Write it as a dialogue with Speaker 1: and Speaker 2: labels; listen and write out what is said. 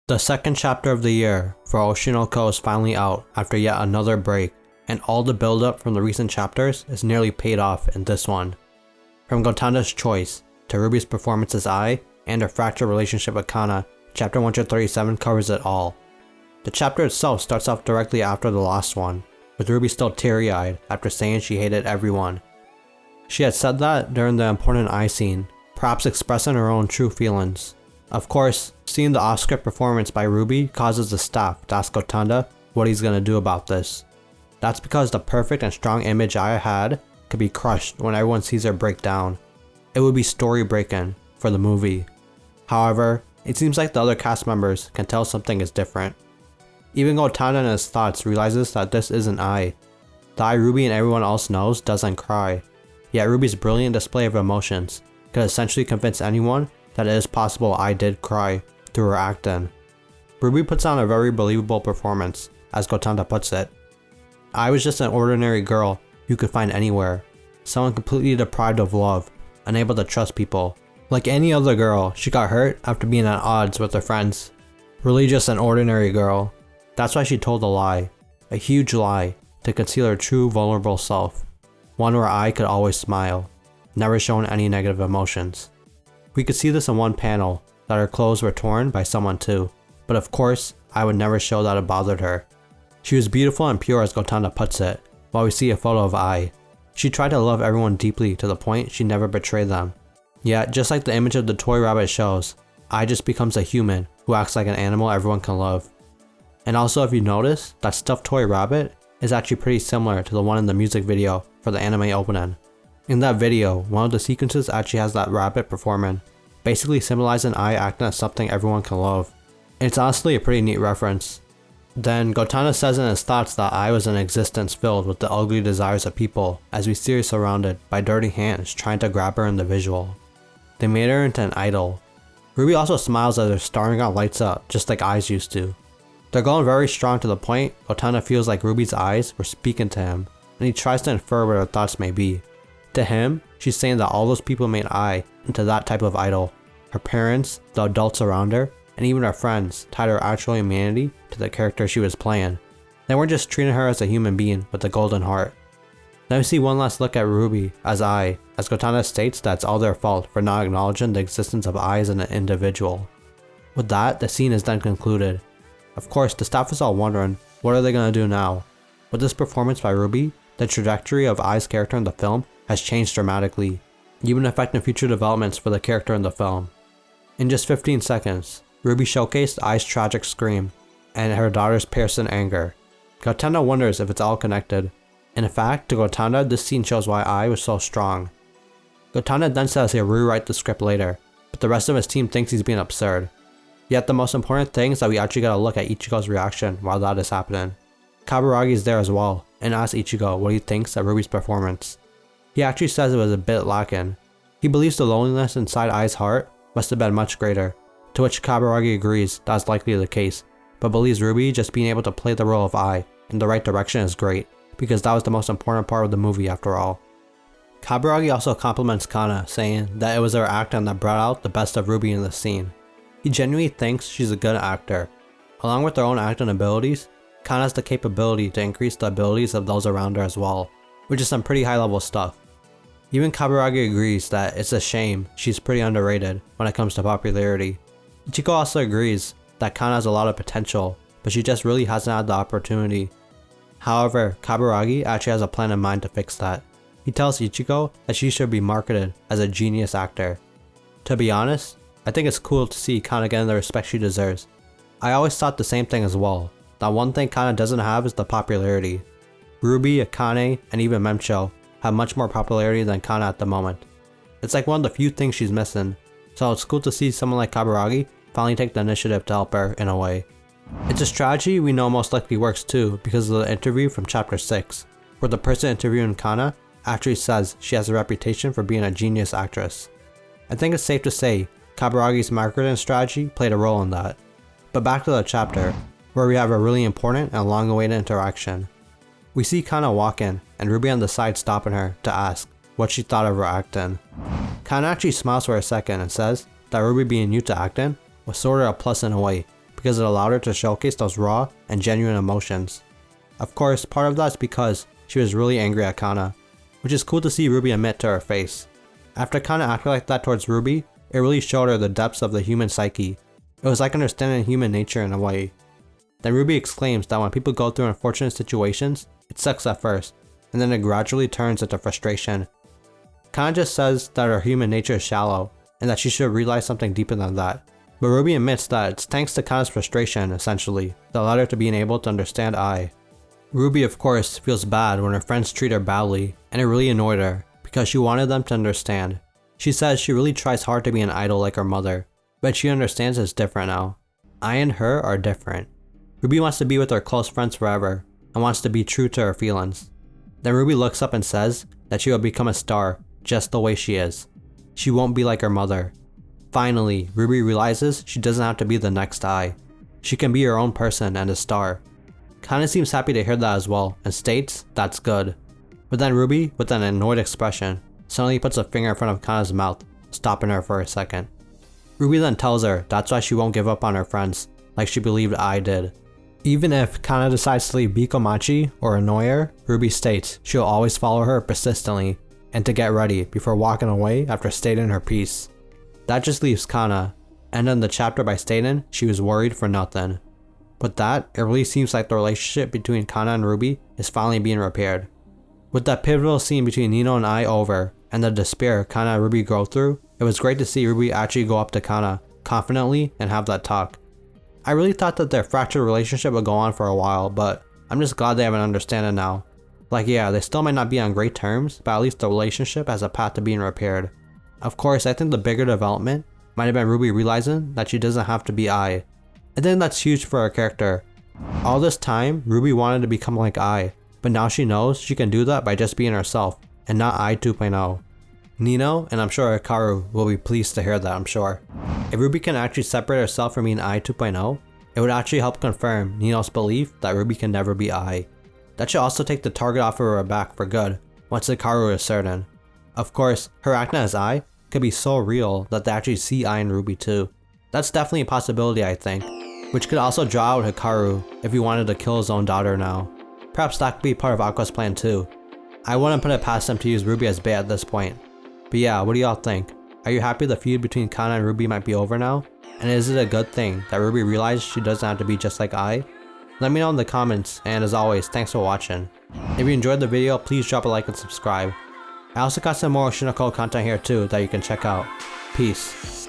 Speaker 1: The second chapter of the year for Oshi no Ko is finally out after yet another break, and all the build up from the recent chapters is nearly paid off in this one. From Gotanda's choice, to Ruby's performance as Ai, and her fractured relationship with Kana, chapter 137 covers it all. The chapter itself starts off directly after the last one, with Ruby still teary-eyed after saying she hated everyone. She had said that during the important Ai scene, perhaps expressing her own true feelings. Of course, seeing the off-script performance by Ruby causes the staff to ask Gotanda what he's gonna do about this. That's because the perfect and strong image Ai had could be crushed when everyone sees her break down. It would be story breaking for the movie. However, it seems like the other cast members can tell something is different. Even Gotanda in his thoughts realizes that this isn't Ai. The Ai Ruby and everyone else knows doesn't cry. Yet Ruby's brilliant display of emotions could essentially convince anyone that it is possible Ai did cry through her acting. Ruby puts on a very believable performance, as Gotanda puts it. Ai was just an ordinary girl you could find anywhere, someone completely deprived of love, unable to trust people. Like any other girl, she got hurt after being at odds with her friends. Really just an ordinary girl. That's why she told a lie, a huge lie, to conceal her true vulnerable self. One where Ai could always smile, never showing any negative emotions. We could see this in one panel, that her clothes were torn by someone too, but of course, Ai would never show that it bothered her. She was beautiful and pure as Gotanda puts it, while we see a photo of Ai. She tried to love everyone deeply to the point she never betrayed them. Yet, just like the image of the toy rabbit shows, Ai just becomes a human who acts like an animal everyone can love. And also, if you notice, that stuffed toy rabbit is actually pretty similar to the one in the music video for the anime opening. In that video, one of the sequences actually has that rabbit performing, basically symbolizing Ai acting as something everyone can love. It's honestly a pretty neat reference. Then Gotanda says in his thoughts that Ai was an existence filled with the ugly desires of people, as we see her surrounded by dirty hands trying to grab her in the visual. They made her into an idol. Ruby also smiles as her starring out lights up, just like Ai's used to. They're going very strong to the point Gotanda feels like Ruby's eyes were speaking to him, and he tries to infer what her thoughts may be. To him, she's saying that all those people made Ai into that type of idol. Her parents, the adults around her, and even her friends tied her actual humanity to the character she was playing. They weren't just treating her as a human being with a golden heart. Then we see one last look at Ruby as Ai, as Gotanda states that it's all their fault for not acknowledging the existence of Ai as an individual. With that, the scene is then concluded. Of course, the staff is all wondering, what are they gonna do now? With this performance by Ruby, the trajectory of Ai's character in the film has changed dramatically, even affecting future developments for the character in the film. In just 15 seconds, Ruby showcased Ai's tragic scream, and her daughter's piercing anger. Gotanda wonders if it's all connected. In fact, to Gotanda, this scene shows why Ai was so strong. Gotanda then says he'll rewrite the script later, but the rest of his team thinks he's being absurd. Yet the most important thing is that we actually gotta look at Ichigo's reaction while that is happening. Kaburagi is there as well, and asks Ichigo what he thinks of Ruby's performance. He actually says it was a bit lacking. He believes the loneliness inside Ai's heart must have been much greater, to which Kaburagi agrees that's likely the case, but believes Ruby just being able to play the role of Ai in the right direction is great, because that was the most important part of the movie after all. Kaburagi also compliments Kana, saying that it was her acting that brought out the best of Ruby in the scene. He genuinely thinks she's a good actor. Along with her own acting abilities, Kana has the capability to increase the abilities of those around her as well, which is some pretty high level stuff. Even Kaburagi agrees that it's a shame she's pretty underrated when it comes to popularity. Ichigo also agrees that Kana has a lot of potential, but she just really hasn't had the opportunity. However, Kaburagi actually has a plan in mind to fix that. He tells Ichigo that she should be marketed as a genius actor. To be honest, I think it's cool to see Kana getting the respect she deserves. I always thought the same thing as well, that one thing Kana doesn't have is the popularity. Ruby, Akane, and even Memcho have much more popularity than Kana at the moment. It's like one of the few things she's missing, so it's cool to see someone like Kaburagi finally take the initiative to help her in a way. It's a strategy we know most likely works too because of the interview from chapter 6, where the person interviewing Kana actually says she has a reputation for being a genius actress. I think it's safe to say Kaburagi's marketing strategy played a role in that. But back to the chapter, where we have a really important and long-awaited interaction. We see Kana walk in, and Ruby on the side stopping her to ask what she thought of her acting. Kana actually smiles for a second and says that Ruby being new to acting was sort of a plus in a way, because it allowed her to showcase those raw and genuine emotions. Of course, part of that's because she was really angry at Kana, which is cool to see Ruby admit to her face. After Kana acted like that towards Ruby, it really showed her the depths of the human psyche. It was like understanding human nature in a way. Then Ruby exclaims that when people go through unfortunate situations, it sucks at first, and then it gradually turns into frustration. Kana just says that her human nature is shallow, and that she should realize something deeper than that. But Ruby admits that it's thanks to Kana's frustration, essentially, that led her to being able to understand Ai. Ruby, of course, feels bad when her friends treat her badly, and it really annoyed her, because she wanted them to understand. She says she really tries hard to be an idol like her mother, but she understands it's different now. Ai and her are different. Ruby wants to be with her close friends forever, and wants to be true to her feelings. Then Ruby looks up and says that she will become a star, just the way she is. She won't be like her mother. Finally, Ruby realizes she doesn't have to be the next Ai. She can be her own person and a star. Kana seems happy to hear that as well, and states that's good. But then Ruby, with an annoyed expression, suddenly puts a finger in front of Kana's mouth, stopping her for a second. Ruby then tells her that's why she won't give up on her friends, like she believed Ai did. Even if Kana decides to leave Bikomachi or annoy her, Ruby states she'll always follow her persistently, and to get ready before walking away after stating her piece. That just leaves Kana, and in the chapter by stating she was worried for nothing. With that, it really seems like the relationship between Kana and Ruby is finally being repaired. With that pivotal scene between Nino and Ai over, and the despair Kana and Ruby go through, it was great to see Ruby actually go up to Kana confidently and have that talk. I really thought that their fractured relationship would go on for a while, but I'm just glad they have an understanding now. Like yeah, they still might not be on great terms, but at least the relationship has a path to being repaired. Of course, I think the bigger development might have been Ruby realizing that she doesn't have to be Ai. I think that's huge for her character. All this time, Ruby wanted to become like Ai, but now she knows she can do that by just being herself, and not Ai 2.0. Nino, and I'm sure Hikaru, will be pleased to hear that, I'm sure. If Ruby can actually separate herself from being Ai 2.0, it would actually help confirm Nino's belief that Ruby can never be Ai. That should also take the target off of her back for good, once Hikaru is certain. Of course, her acting as Ai could be so real that they actually see Ai and Ruby too. That's definitely a possibility, I think. Which could also draw out Hikaru if he wanted to kill his own daughter now. Perhaps that could be part of Aqua's plan too. I wouldn't put it past them to use Ruby as bait at this point. But yeah, what do y'all think? Are you happy the feud between Kana and Ruby might be over now? And is it a good thing that Ruby realized she doesn't have to be just like Ai? Let me know in the comments, and as always, thanks for watching. If you enjoyed the video, please drop a like and subscribe. I also got some more Oshinoko content here too that you can check out. Peace.